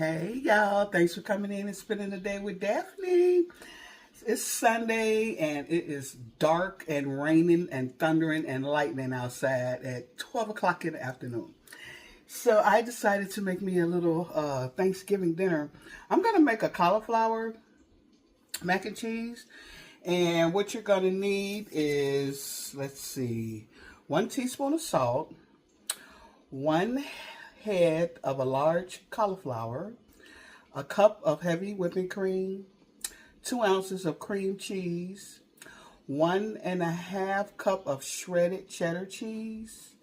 Hey y'all, thanks for coming in and spending the day with Daphne. It's Sunday and it is dark and raining and thundering and lightning outside at 12 o'clock in the afternoon. So I decided to make me a little Thanksgiving dinner. I'm going to make a cauliflower mac and cheese. And what you're going to need is, let's see, 1 teaspoon of salt, 1 head of a large cauliflower, a cup of heavy whipping cream, 2 ounces of cream cheese, 1½ cup of shredded cheddar cheese,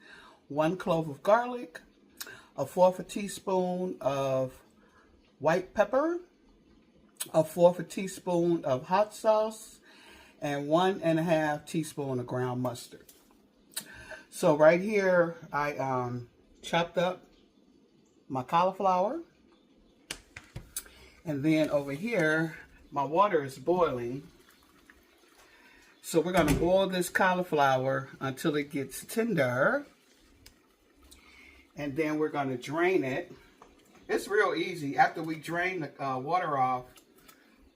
1 clove of garlic, 1/4 teaspoon of white pepper, 1/4 teaspoon of hot sauce, and 1½ teaspoon of ground mustard. So right here, I chopped up my cauliflower, and then over here my water is boiling, so we're going to boil this cauliflower until it gets tender, and then we're going to drain it. It's real easy. After we drain the water off,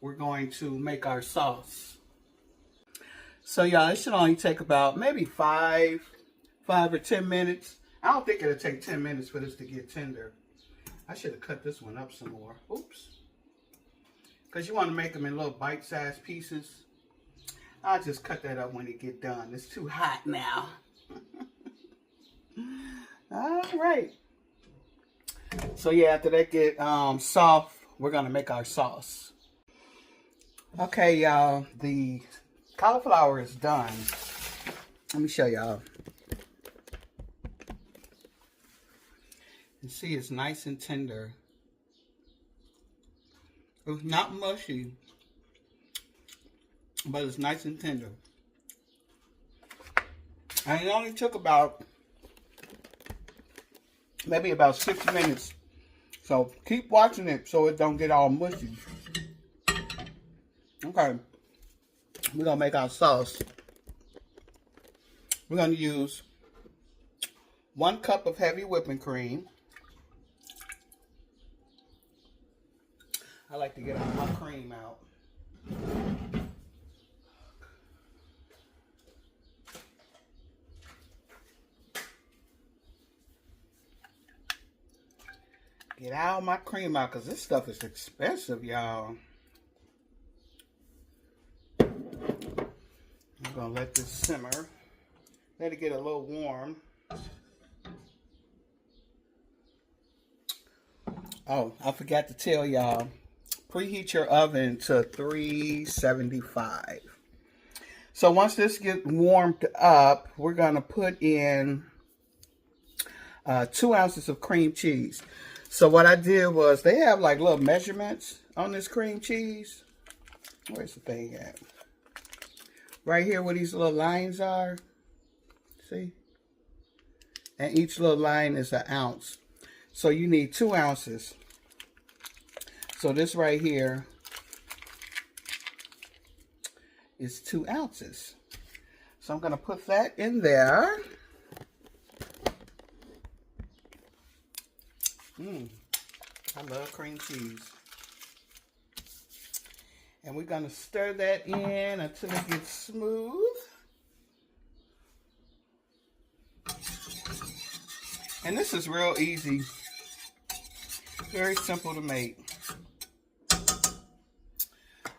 we're going to make our sauce. So y'all, it should only take about maybe 5 or 10 minutes. I don't think it'll take 10 minutes for this to get tender. I should have cut this one up some more. Oops. Because you want to make them in little bite-sized pieces. I'll just cut that up when it get done. It's too hot now. All right. So yeah, after that get soft, we're going to make our sauce. Okay, y'all. The cauliflower is done. Let me show y'all. You see, it's nice and tender. It's not mushy, but it's nice and tender. And it only took maybe about 6 minutes. So keep watching it so it don't get all mushy. Okay, we're gonna make our sauce. We're gonna use 1 cup of heavy whipping cream. I like to get all my cream out. Get all my cream out because this stuff is expensive, y'all. I'm going to let this simmer. Let it get a little warm. Oh, I forgot to tell y'all. Preheat your oven to 375. So once this gets warmed up, we're going to put in 2 ounces of cream cheese. So what I did was, they have like little measurements on this cream cheese. Where's the thing at? Right here where these little lines are. See? And each little line is 1 ounce. So you need 2 ounces. So this right here is 2 ounces. So I'm going to put that in there. I love cream cheese. And we're going to stir that in until it gets smooth. And this is real easy. Very simple to make.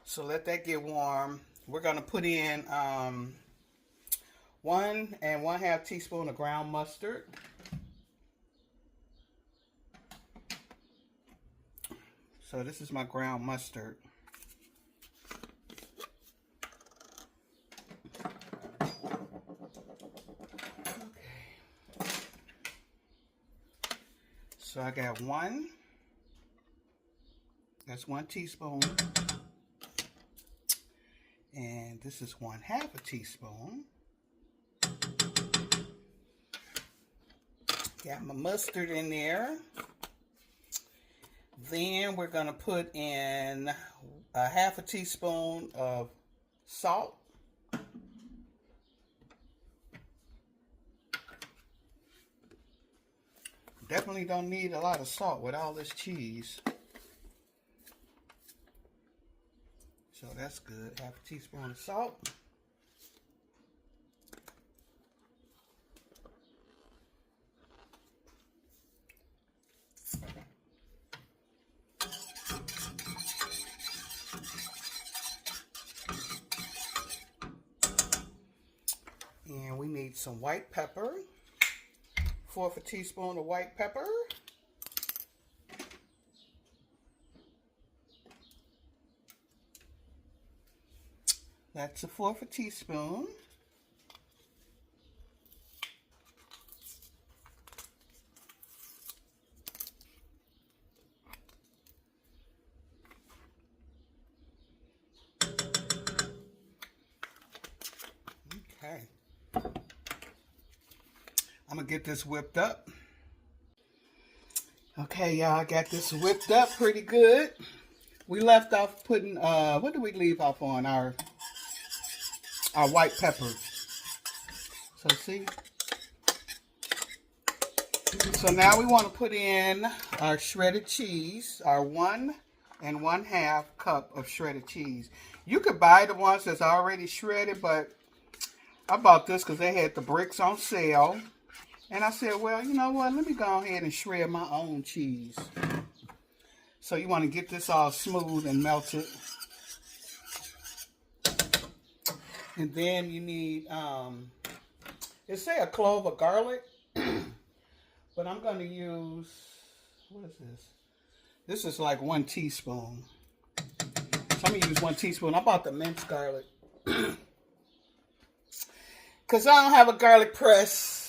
So let that get warm. We're going to put in 1 1/2 teaspoon of ground mustard. So this is my ground mustard. Okay. So I got 1. That's 1 teaspoon. And this is 1/2 teaspoon. Got my mustard in there. Then we're going to put in 1/2 teaspoon of salt. Definitely don't need a lot of salt with all this cheese. So that's good. Half a teaspoon of salt. And we need some white pepper. 1/4 teaspoon of white pepper. That's 1/4 teaspoon. Okay. I'm gonna get this whipped up. Okay, y'all, I got this whipped up pretty good. We left off putting, what did we leave off on? Our white pepper. So see? So now we want to put in our shredded cheese, our 1 1/2 cup of shredded cheese. You could buy the ones that's already shredded, but I bought this because they had the bricks on sale. And I said, well, you know what? Let me go ahead and shred my own cheese. So you want to get this all smooth and melted. And then you need, it say a clove of garlic. But I'm going to use, what is this? This is like 1 teaspoon. So I'm going to use 1 teaspoon. I bought the minced garlic. Because I don't have a garlic press.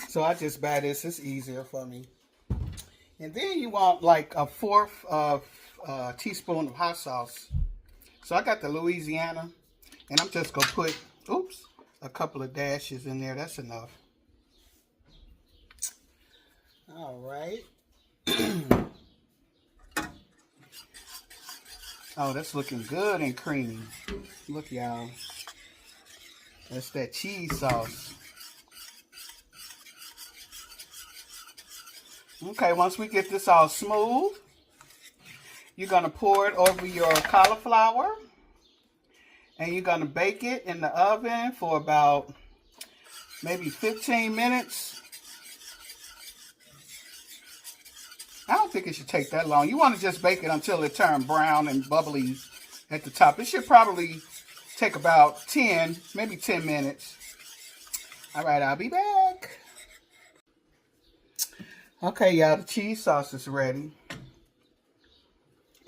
So I just buy this. It's easier for me. And then you want like a 1/4 teaspoon of hot sauce. So I got the Louisiana. And I'm just going to put, a couple of dashes in there. That's enough. All right. Oh, that's looking good and creamy. Look, y'all. That's that cheese sauce. Okay, once we get this all smooth, you're going to pour it over your cauliflower. And you're going to bake it in the oven for about maybe 15 minutes. I don't think it should take that long. You want to just bake it until it turns brown and bubbly at the top. It should probably take about 10, maybe 10 minutes. All right, I'll be back. Okay, y'all, the cheese sauce is ready.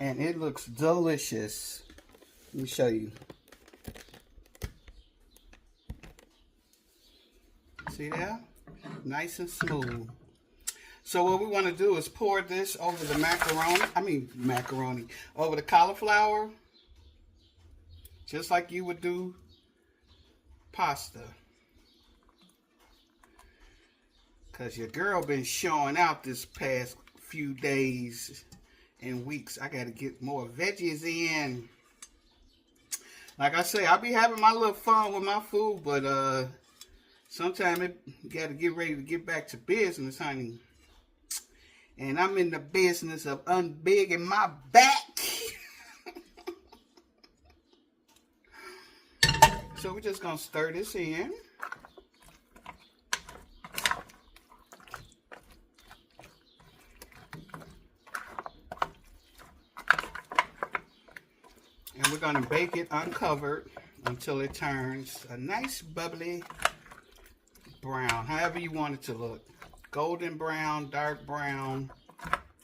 And it looks delicious. Let me show you. See that? Nice and smooth. So what we want to do is pour this over the over the cauliflower. Just like you would do pasta. Because your girl been showing out this past few days and weeks. I got to get more veggies in. Like I say, I'll be having my little fun with my food, but sometimes you got to get ready to get back to business, honey. And I'm in the business of unbigging my back. So we're just going to stir this in. And we're going to bake it uncovered until it turns a nice bubbly brown, however you want it to look. Golden brown, dark brown,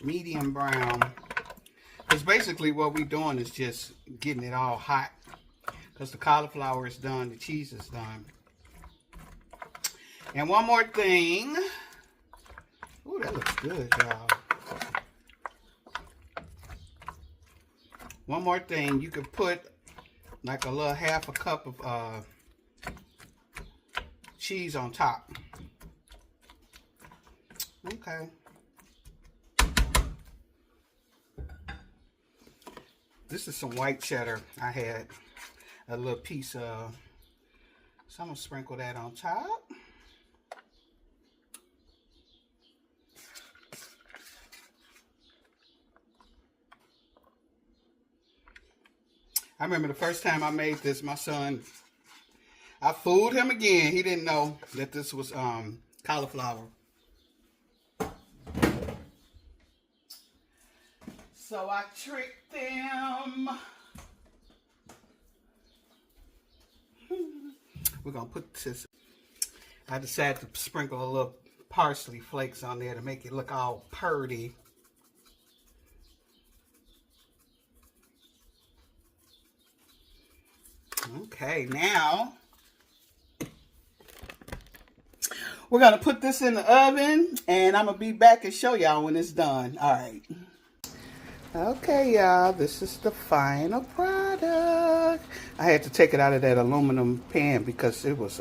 medium brown. Because basically what we're doing is just getting it all hot. Because the cauliflower is done, the cheese is done. And one more thing. Ooh, that looks good, y'all. One more thing, you could put like a little 1/2 cup of cheese on top. Okay. This is some white cheddar I had a little piece of. So I'm going to sprinkle that on top. I remember the first time I made this, my son, I fooled him again. He didn't know that this was cauliflower. So I tricked them. We're going to put this, I decided to sprinkle a little parsley flakes on there to make it look all purty. Okay, now we're going to put this in the oven, and I'm going to be back and show y'all when it's done. All right. Okay, y'all, this is the final product. I had to take it out of that aluminum pan because it was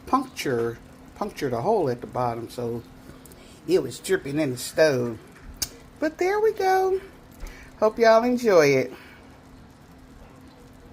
punctured a hole at the bottom, so it was dripping in the stove. But there we go. Hope y'all enjoy it.